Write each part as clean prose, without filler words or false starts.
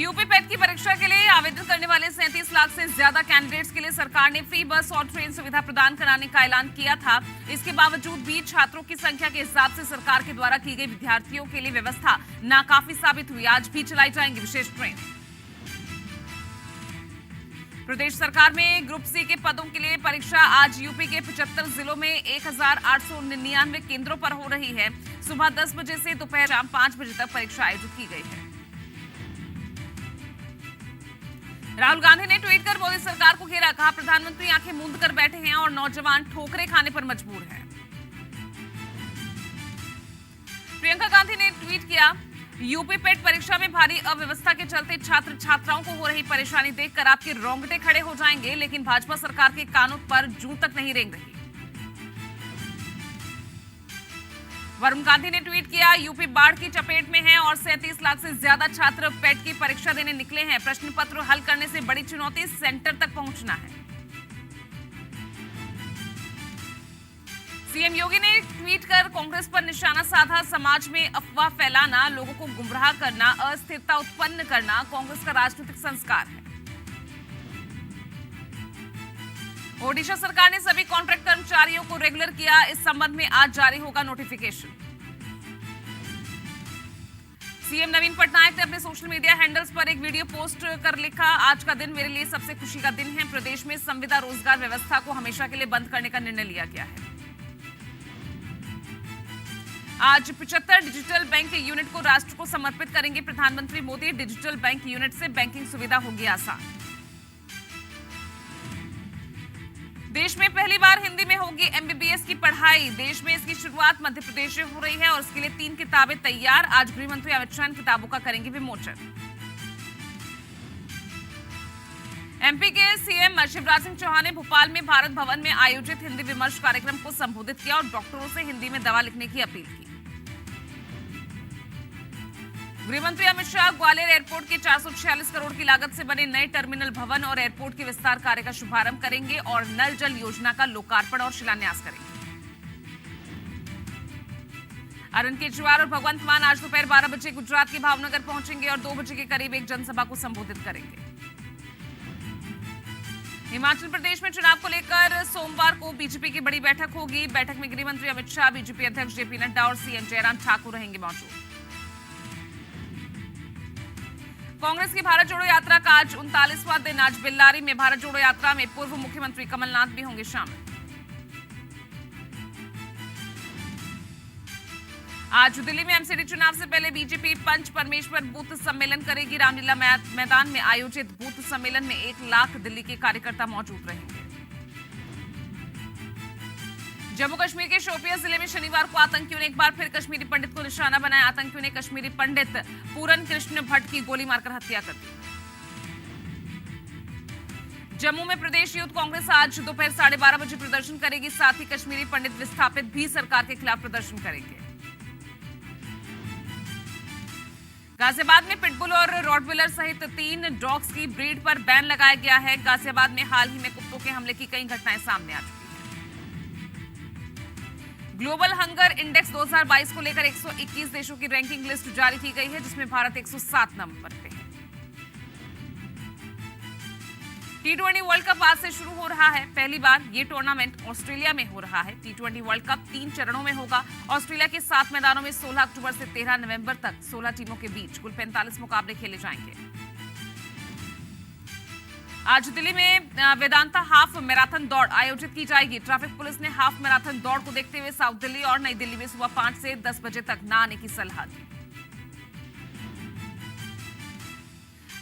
UP पेट की परीक्षा के लिए आवेदन करने वाले 37 लाख से ज्यादा कैंडिडेट्स के लिए सरकार ने फ्री बस और ट्रेन सुविधा प्रदान कराने का ऐलान किया था। इसके बावजूद भी छात्रों की संख्या के हिसाब से सरकार के द्वारा की गई विद्यार्थियों के लिए व्यवस्था नाकाफी साबित हुई। आज भी चलाई जाएंगी विशेष ट्रेन। प्रदेश सरकार में ग्रुप सी के पदों के लिए परीक्षा आज यूपी के 75 जिलों में 1899 केंद्रों पर हो रही है। सुबह 10 बजे से दोपहर शाम 5 बजे तक परीक्षा आयोजित की गई है। राहुल गांधी ने ट्वीट कर मोदी सरकार को घेरा, कहा प्रधानमंत्री आंखें मूंद कर बैठे हैं और नौजवान ठोकरें खाने पर मजबूर हैं। प्रियंका गांधी ने ट्वीट किया, यूपी पेट परीक्षा में भारी अव्यवस्था के चलते छात्र छात्राओं को हो रही परेशानी देखकर आपके रोंगटे खड़े हो जाएंगे, लेकिन भाजपा सरकार के कानों पर जूं तक नहीं रेंग रही। वरुण गांधी ने ट्वीट किया, यूपी बाढ़ की चपेट में है और 37 लाख से ज्यादा छात्र पेट की परीक्षा देने निकले हैं। प्रश्न पत्र हल करने से बड़ी चुनौती सेंटर तक पहुंचना है। सीएम योगी ने ट्वीट कर कांग्रेस पर निशाना साधा, समाज में अफवाह फैलाना, लोगों को गुमराह करना, अस्थिरता उत्पन्न करना कांग्रेस का राजनीतिक संस्कार है। ओडिशा सरकार ने सभी कॉन्ट्रैक्ट कर्मचारियों को रेगुलर किया। इस संबंध में आज जारी होगा नोटिफिकेशन। सीएम नवीन पटनायक ने अपने सोशल मीडिया हैंडल्स पर एक वीडियो पोस्ट कर लिखा, आज का दिन मेरे लिए सबसे खुशी का दिन है। प्रदेश में संविदा रोजगार व्यवस्था को हमेशा के लिए बंद करने का निर्णय लिया गया है। आज 75 डिजिटल बैंक यूनिट को राष्ट्र को समर्पित करेंगे प्रधानमंत्री मोदी। डिजिटल बैंक यूनिट से बैंकिंग सुविधा होगी आसान। देश में पहली बार हिंदी में होगी एमबीबीएस की पढ़ाई। देश में इसकी शुरुआत मध्य प्रदेश से हो रही है और इसके लिए 3 किताबें तैयार। आज गृह मंत्री अमित शाह इन किताबों का करेंगे विमोचन। एमपी के सीएम शिवराज सिंह चौहान ने भोपाल में भारत भवन में आयोजित हिंदी विमर्श कार्यक्रम को संबोधित किया और डॉक्टरों से हिंदी में दवा लिखने की अपील की। गृहमंत्री अमित शाह ग्वालियर एयरपोर्ट के 446 करोड़ की लागत से बने नए टर्मिनल भवन और एयरपोर्ट के विस्तार कार्य का शुभारंभ करेंगे और नल जल योजना का लोकार्पण और शिलान्यास करेंगे। अरविंद केजरीवाल और भगवंत मान आज दोपहर 12 बजे गुजरात के भावनगर पहुंचेंगे और 2 बजे के करीब एक जनसभा को संबोधित करेंगे। हिमाचल प्रदेश में चुनाव को लेकर सोमवार को बीजेपी की बड़ी बैठक होगी। बैठक में गृह मंत्री अमित शाह, बीजेपी अध्यक्ष जेपी नड्डा और सीएम जयराम ठाकुर रहेंगे मौजूद। कांग्रेस की भारत जोड़ो यात्रा का आज 39वां दिन। आज बेल्लारी में भारत जोड़ो यात्रा में पूर्व मुख्यमंत्री कमलनाथ भी होंगे शामिल। आज दिल्ली में एमसीडी चुनाव से पहले बीजेपी पंच परमेश्वर बूथ सम्मेलन करेगी। रामलीला मैदान में आयोजित बूथ सम्मेलन में 1 लाख दिल्ली के कार्यकर्ता मौजूद रहेंगे। जम्मू कश्मीर के शोपियां जिले में शनिवार को आतंकियों ने एक बार फिर कश्मीरी पंडित को निशाना बनाया। आतंकियों ने कश्मीरी पंडित पूरन कृष्ण भट्ट की गोली मारकर हत्या कर दी। जम्मू में प्रदेश यूथ कांग्रेस आज दोपहर 12:30 बजे प्रदर्शन करेगी। साथ ही कश्मीरी पंडित विस्थापित भी सरकार के खिलाफ प्रदर्शन करेंगे। गाजियाबाद में पिटबुल और रॉटविलर सहित 3 डॉग्स की ब्रीड पर बैन लगाया गया है। गाजियाबाद में हाल ही में कुत्तों के हमले की कई घटनाएं सामने आ चुकी हैं। ग्लोबल हंगर इंडेक्स 2022 को लेकर 121 देशों की रैंकिंग लिस्ट जारी की गई है, जिसमें भारत 107 नंबर पे है। टी20 वर्ल्ड कप आज से शुरू हो रहा है। पहली बार ये टूर्नामेंट ऑस्ट्रेलिया में हो रहा है। टी20 वर्ल्ड कप 3 चरणों में होगा। ऑस्ट्रेलिया के 7 मैदानों में 16 अक्टूबर से 13 नवंबर तक 16 टीमों के बीच कुल 45 मुकाबले खेले जाएंगे। आज दिल्ली में वेदांता हाफ मैराथन दौड़ आयोजित की जाएगी। ट्रैफिक पुलिस ने हाफ मैराथन दौड़ को देखते हुए साउथ दिल्ली और नई दिल्ली में सुबह 5 से 10 बजे तक न आने की सलाह दी।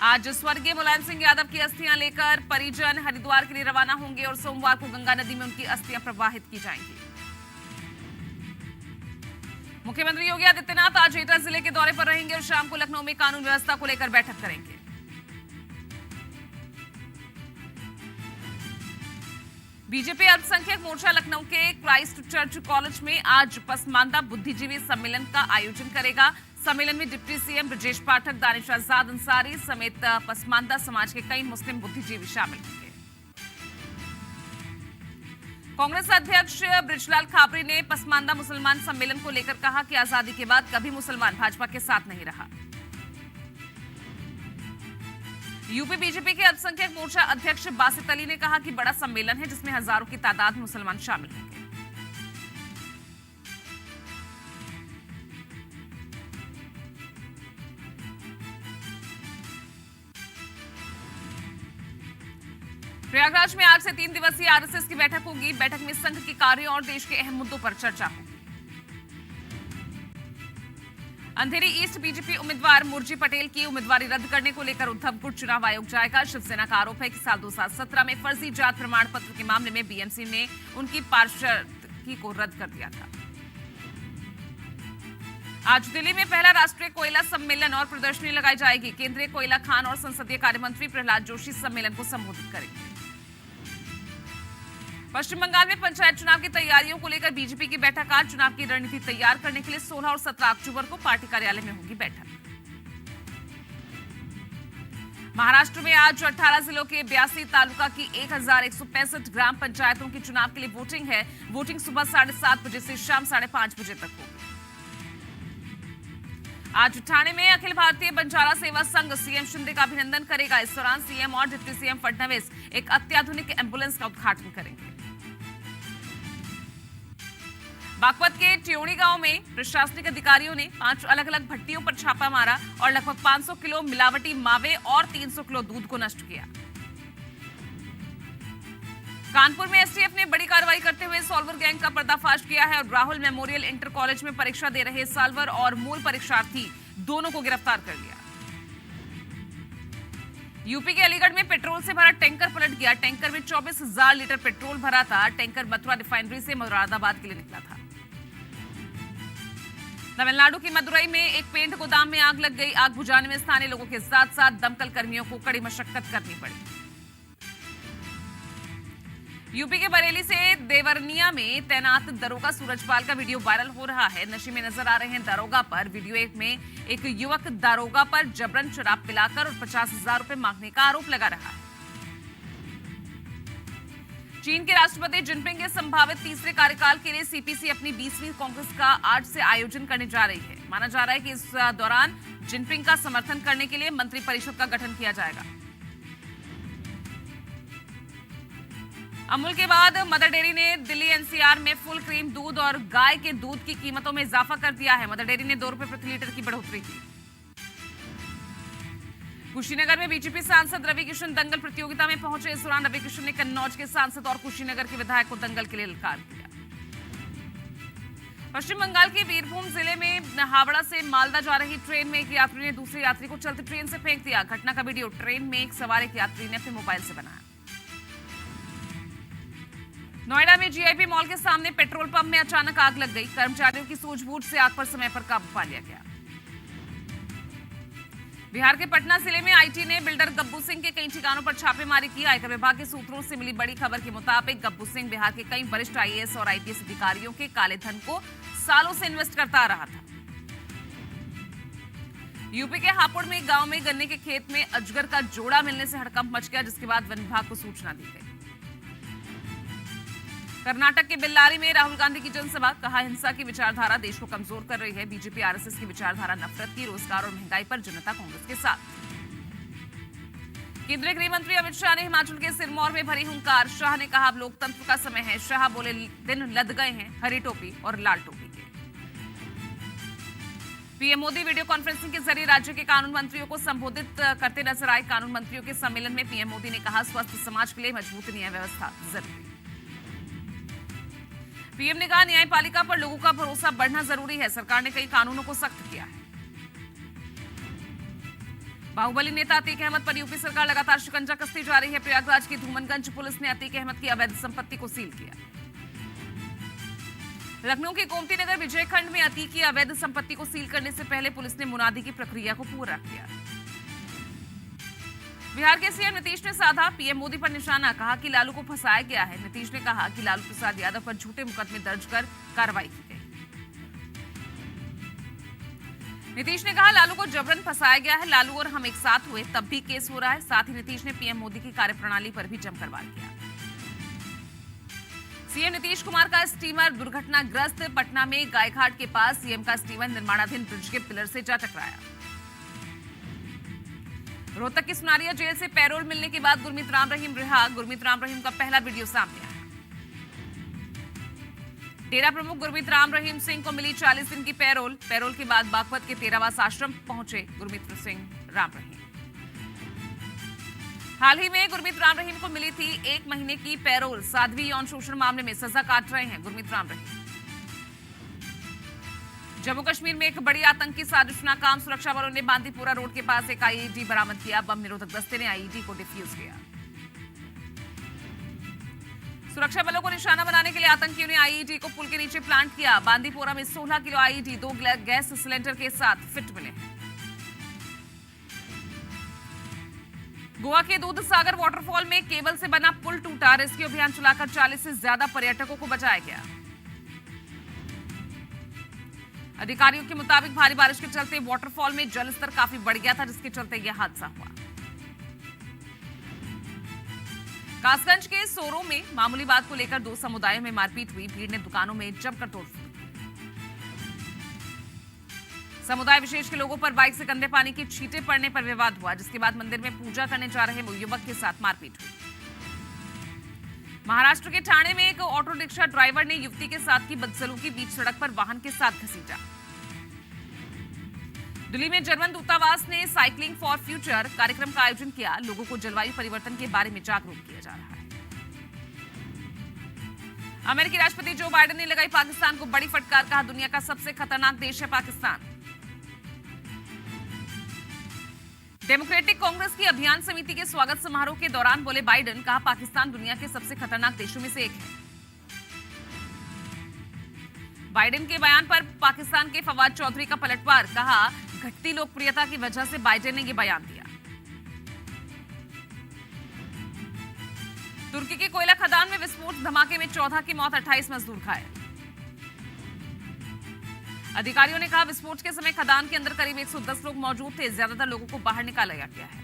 आज स्वर्गीय मुलायम सिंह यादव की अस्थियां लेकर परिजन हरिद्वार के लिए रवाना होंगे और सोमवार को गंगा नदी में उनकी अस्थियां प्रवाहित की जाएंगी। मुख्यमंत्री योगी आदित्यनाथ आज एटा जिले के दौरे पर रहेंगे और शाम को लखनऊ में कानून व्यवस्था को लेकर बैठक करेंगे। बीजेपी अल्पसंख्यक मोर्चा लखनऊ के क्राइस्ट चर्च कॉलेज में आज पसमानदा बुद्धिजीवी सम्मेलन का आयोजन करेगा। सम्मेलन में डिप्टी सीएम ब्रजेश पाठक, दानिश आजाद अंसारी समेत पसमानदा समाज के कई मुस्लिम बुद्धिजीवी शामिल होंगे। कांग्रेस अध्यक्ष बृजलाल खाबरी ने पसमानदा मुसलमान सम्मेलन को लेकर कहा कि आजादी के बाद कभी मुसलमान भाजपा के साथ नहीं रहा। यूपी बीजेपी के अल्पसंख्यक मोर्चा अध्यक्ष बासित अली ने कहा कि बड़ा सम्मेलन है जिसमें हजारों की तादाद में मुसलमान शामिल होंगे। प्रयागराज में आज से 3 दिवसीय आरएसएस की बैठक होगी। बैठक में संघ के कार्यों और देश के अहम मुद्दों पर चर्चा होगी। अंधेरी ईस्ट बीजेपी उम्मीदवार मुर्जी पटेल की उम्मीदवारी रद्द करने को लेकर उद्धव गुट चुनाव आयोग जाएगा। शिवसेना का आरोप है कि साल 2017 में फर्जी जात प्रमाण पत्र के मामले में बीएमसी ने उनकी पार्षदगी को रद्द कर दिया था। आज दिल्ली में पहला राष्ट्रीय कोयला सम्मेलन और प्रदर्शनी लगाई जाएगी। केंद्रीय कोयला खान और संसदीय कार्य मंत्री प्रहलाद जोशी सम्मेलन को संबोधित करेंगे। पश्चिम बंगाल में पंचायत चुनाव की तैयारियों को लेकर बीजेपी की बैठक आज। चुनाव की रणनीति तैयार करने के लिए 16 और 17 अक्टूबर को पार्टी कार्यालय में होगी बैठक। महाराष्ट्र में आज 18 जिलों के 82 तालुका की 1165 ग्राम पंचायतों की चुनाव के लिए वोटिंग है। वोटिंग सुबह 7:30 बजे से शाम 5:30 बजे तक होगी। आज ठाणे में अखिल भारतीय बंजारा सेवा संघ सीएम शिंदे का अभिनंदन करेगा। इस दौरान सीएम और डिप्टी सीएम फडणवीस एक अत्याधुनिक एम्बुलेंस का उद्घाटन करेंगे। बागपत के ट्योणी गांव में प्रशासनिक अधिकारियों ने 5 अलग अलग भट्टियों पर छापा मारा और लगभग 500 किलो मिलावटी मावे और 300 किलो दूध को नष्ट किया। कानपुर में एसटीएफ ने बड़ी कार्रवाई करते हुए सॉल्वर गैंग का पर्दाफाश किया है और राहुल मेमोरियल इंटर कॉलेज में परीक्षा दे रहे सॉल्वर और मूल परीक्षार्थी दोनों को गिरफ्तार कर लिया। यूपी के अलीगढ़ में पेट्रोल से भरा टैंकर पलट गया। टैंकर में 24,000 लीटर पेट्रोल भरा था। टैंकर मथुरा रिफाइनरी से मुरादाबाद के लिए निकला था। तमिलनाडु की मदुरई में एक पेंट गोदाम में आग लग गई। आग बुझाने में स्थानीय लोगों के साथ साथ दमकल कर्मियों को कड़ी मशक्कत करनी पड़ी। यूपी के बरेली से देवरनिया में तैनात दरोगा सूरजपाल का वीडियो वायरल हो रहा है। नशे में नजर आ रहे हैं दरोगा पर। वीडियो में एक युवक दरोगा पर जबरन शराब पिलाकर और 50,000 रुपए मांगने का आरोप लगा रहा है। चीन के राष्ट्रपति जिनपिंग के संभावित तीसरे कार्यकाल के लिए सीपीसी अपनी 20वीं कांग्रेस का आज से आयोजन करने जा रही है। माना जा रहा है कि इस दौरान जिनपिंग का समर्थन करने के लिए मंत्रिपरिषद का गठन किया जाएगा। अमूल के बाद मदर डेयरी ने दिल्ली एनसीआर में फुल क्रीम दूध और गाय के दूध की कीमतों में इजाफा कर दिया है। मदर डेयरी ने 2 रुपए प्रति लीटर की बढ़ोतरी की। कुशीनगर में बीजेपी सांसद रवि किशन दंगल प्रतियोगिता में पहुंचे। इस दौरान रवि किशन ने कन्नौज के सांसद और कुशीनगर के विधायक को दंगल के लिए ललकार दिया। पश्चिम बंगाल के बीरभूम जिले में हावड़ा से मालदा जा रही ट्रेन में एक यात्री ने दूसरे यात्री को चलती ट्रेन से फेंक दिया। घटना का वीडियो ट्रेन में एक सवार एक यात्री ने अपने मोबाइल से बनाया। नोएडा में जीआईपी मॉल के सामने पेट्रोल पंप में अचानक आग लग गई। कर्मचारियों की सूझबूझ से आग पर समय पर काबू पा लिया गया। बिहार के पटना जिले में आईटी ने बिल्डर गब्बू सिंह के कई ठिकानों पर छापेमारी की। आयकर विभाग के सूत्रों से मिली बड़ी खबर के मुताबिक गब्बू सिंह बिहार के कई वरिष्ठ आईएएस और आईपीएस अधिकारियों के काले धन को सालों से इन्वेस्ट करता आ रहा था। यूपी के हापुड़ में गांव में गन्ने के खेत में अजगर का जोड़ा मिलने से हड़कंप मच गया, जिसके बाद वन विभाग को सूचना दी गई। कर्नाटक के बेल्लारी में राहुल गांधी की जनसभा। कहा, हिंसा की विचारधारा देश को कमजोर कर रही है। बीजेपी आरएसएस की विचारधारा नफरत की, रोजगार और महंगाई पर, जनता कांग्रेस के साथ। केंद्रीय गृह मंत्री अमित शाह ने हिमाचल के सिरमौर में भरी हुंकार। शाह ने कहा, अब लोकतंत्र का समय है। शाह बोले, दिन लद गए हैं हरी टोपी और लाल टोपी के। पीएम मोदी वीडियो कॉन्फ्रेंसिंग के जरिए राज्य के कानून मंत्रियों को संबोधित करते नजर आए। कानून मंत्रियों के सम्मेलन में पीएम मोदी ने कहा, स्वस्थ समाज के लिए मजबूत न्याय व्यवस्था जरूरी। पीएम ने कहा, न्यायपालिका पर लोगों का भरोसा बढ़ना जरूरी है। सरकार ने कई कानूनों को सख्त किया है। बाहुबली नेता अतीक अहमद पर यूपी सरकार लगातार शिकंजा कसती जा रही है। प्रयागराज की धूमनगंज पुलिस ने अतीक अहमद की अवैध संपत्ति को सील किया। लखनऊ के गोमती नगर विजयखंड में अतीक की अवैध संपत्ति को सील करने से पहले पुलिस ने मुनादी की प्रक्रिया को पूरा किया। बिहार के सीएम नीतीश ने साधा पीएम मोदी पर निशाना। कहा कि लालू को फंसाया गया है। नीतीश ने कहा कि लालू प्रसाद यादव पर झूठे मुकदमे दर्ज कर कार्रवाई की गई। नीतीश ने कहा, लालू को जबरन फंसाया गया है। लालू और हम एक साथ हुए तब भी केस हो रहा है। साथ ही नीतीश ने पीएम मोदी की कार्यप्रणाली पर भी जमकर वार किया। सीएम नीतीश कुमार का स्टीमर दुर्घटनाग्रस्त। पटना में गायघाट के पास सीएम का स्टीमर निर्माणाधीन ब्रिज के पिलर से जा टकराया। रोहतक की सुनारिया जेल से पैरोल मिलने के बाद गुरमीत राम रहीम रिहा। गुरमीत राम रहीम का पहला वीडियो सामने आया। डेरा प्रमुख गुरमीत राम रहीम सिंह को मिली 40 दिन की पैरोल। पैरोल के बाद बागपत के तेरावास आश्रम पहुंचे गुरमीत सिंह राम रहीम। हाल ही में गुरमीत राम रहीम को मिली थी 1 महीने की पैरोल। साध्वी यौन शोषण मामले में सजा काट रहे हैं गुरमीत राम रहीम। जम्मू कश्मीर में एक बड़ी आतंकी साजिश नाकाम। सुरक्षा बलों ने बांदीपुरा रोड के पास एक आईईडी बरामद किया। बम निरोधक दस्ते ने आईईडी को डिफ्यूज किया। सुरक्षा बलों को निशाना बनाने के लिए आतंकियों ने आईईडी को पुल के नीचे प्लांट किया। बांदीपुरा में 16 किलो आईईडी 2 गैस सिलेंडर के साथ फिट मिले। गोवा के दूध सागर वाटरफॉल में केबल से बना पुल टूटा। रेस्क्यू अभियान चलाकर 40 से ज्यादा पर्यटकों को बचाया गया। अधिकारियों के मुताबिक भारी बारिश के चलते वाटरफॉल में जलस्तर काफी बढ़ गया था, जिसके चलते यह हादसा हुआ। कासगंज के सोरो में मामूली बात को लेकर 2 समुदायों में मारपीट हुई। भीड़ ने दुकानों में जमकर तोड़फोड़ की। समुदाय विशेष के लोगों पर बाइक से गंदे पानी की छींटे पड़ने पर विवाद हुआ, जिसके बाद मंदिर में पूजा करने जा रहे युवक के साथ मारपीट हुई। महाराष्ट्र के ठाणे में एक ऑटो रिक्शा ड्राइवर ने युवती के साथ की बदसलूकी। बीच सड़क पर वाहन के साथ घसीटा। दिल्ली में जर्मन दूतावास ने साइकिलिंग फॉर फ्यूचर कार्यक्रम का आयोजन किया। लोगों को जलवायु परिवर्तन के बारे में जागरूक किया जा रहा है। अमेरिकी राष्ट्रपति जो बाइडेन ने लगाई पाकिस्तान को बड़ी फटकार। कहा, दुनिया का सबसे खतरनाक देश है पाकिस्तान। डेमोक्रेटिक कांग्रेस की अभियान समिति के स्वागत समारोह के दौरान बोले बाइडेन। कहा, पाकिस्तान दुनिया के सबसे खतरनाक देशों में से एक है। बाइडेन के बयान पर पाकिस्तान के फवाद चौधरी का पलटवार। कहा, घटती लोकप्रियता की वजह से बाइडेन ने यह बयान दिया। तुर्की के कोयला खदान में विस्फोट धमाके में 14 की मौत, 28 मजदूर घायल। अधिकारियों ने कहा, विस्फोट के समय खदान के अंदर करीब 110 लोग मौजूद थे। ज्यादातर लोगों को बाहर निकाला गया है।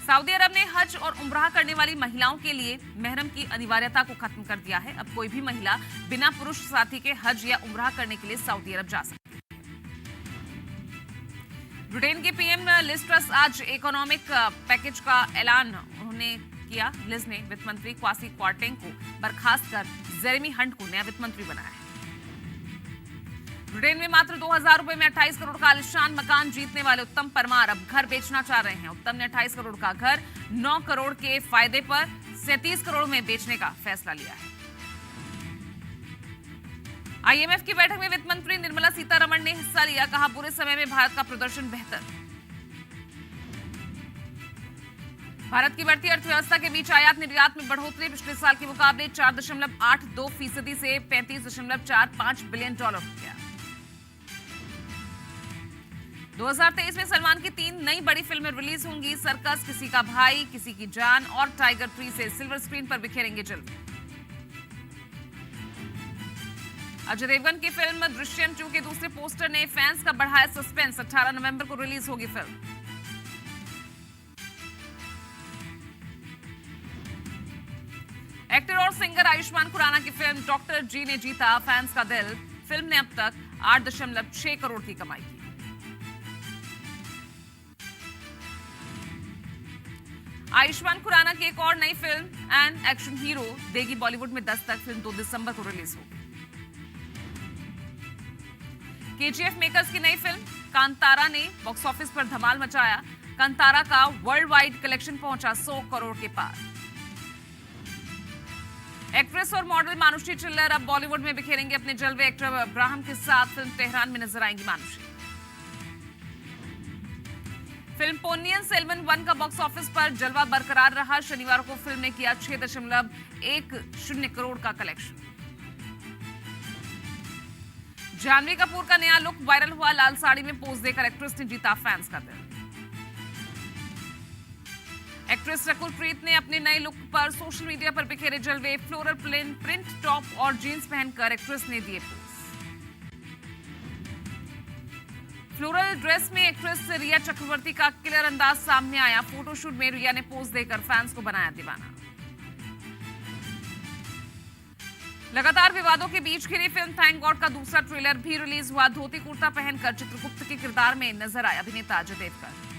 सऊदी अरब ने हज और उम्राह करने वाली महिलाओं के लिए महरम की अनिवार्यता को खत्म कर दिया है। अब कोई भी महिला बिना पुरुष साथी के हज या उम्राह करने के लिए सऊदी अरब जा सकती है। ब्रिटेन के पीएम लिज ट्रस आज इकोनॉमिक पैकेज का ऐलान उन्होंने किया। लिज ने वित्त मंत्री क्वासी क्वार्टेंग को बर्खास्त कर जेरेमी हंट को नया वित्त मंत्री बनाया है। ब्रिटेन में मात्र 2000 रुपए में 28 करोड़ का आलिशान मकान जीतने वाले उत्तम परमार अब घर बेचना चाह रहे हैं। उत्तम ने 28 करोड़ का घर 9 करोड़ के फायदे पर 37 करोड़ में बेचने का फैसला लिया है। आईएमएफ की बैठक में वित्त मंत्री निर्मला सीतारमण ने हिस्सा लिया। कहा, बुरे समय में भारत का प्रदर्शन बेहतर। भारत की बढ़ती अर्थव्यवस्था के बीच आयात निर्यात में बढ़ोतरी पिछले साल के मुकाबले 4.82% से 35.45 बिलियन डॉलर हो गया। 2023 में सलमान की 3 नई बड़ी फिल्में रिलीज होंगी। सर्कस, किसी का भाई, किसी की जान और टाइगर 3 से सिल्वर स्क्रीन पर बिखेरेंगे जलवे। अजय देवगन की फिल्म दृश्यम 2 के दूसरे पोस्टर ने फैंस का बढ़ाया सस्पेंस। 18 नवंबर को रिलीज होगी फिल्म। एक्टर और सिंगर आयुष्मान खुराना की फिल्म डॉक्टर जी ने जीता फैंस का दिल। फिल्म ने अब तक 8.6 करोड़ की कमाई की। आयुष्मान खुराना की एक और नई फिल्म एन एक्शन हीरो देगी बॉलीवुड में दस्तक। फिल्म 2 दिसंबर को रिलीज होगी। केजीएफ मेकर्स की नई फिल्म कांतारा ने बॉक्स ऑफिस पर धमाल मचाया। कांतारा का वर्ल्ड वाइड कलेक्शन पहुंचा 100 करोड़ के पार। एक्ट्रेस और मॉडल मानुषी चिल्लर अब बॉलीवुड में बिखेरेंगे अपने जलवे। एक्टर अब्राहम के साथ फिल्म तेहरान में नजर आएंगी मानुषी। फिल्म पोन्नियन सेल्वन 1 का बॉक्स ऑफिस पर जलवा बरकरार रहा। शनिवार को फिल्म ने किया 6.10 करोड़ का कलेक्शन। जानवी कपूर का नया लुक वायरल हुआ। लाल साड़ी में पोज देकर एक्ट्रेस ने जीता फैंस का दिल। एक्ट्रेस रकुल प्रीत ने अपने नए लुक पर सोशल मीडिया पर बिखेरे जलवे। फ्लोरल प्रिंट टॉप और जीन्स पहनकर एक्ट्रेस ने दिए पोज। फ्लोरल ड्रेस में एक्ट्रेस रिया चक्रवर्ती का किलर अंदाज सामने आया। फोटोशूट में रिया ने पोज देकर फैंस को बनाया दीवाना। लगातार विवादों के बीच खिली फिल्म थैंक गॉड का दूसरा ट्रेलर भी रिलीज हुआ। धोती कुर्ता पहनकर चित्रगुप्त के किरदार में नजर आए अभिनेता अजय देवगन।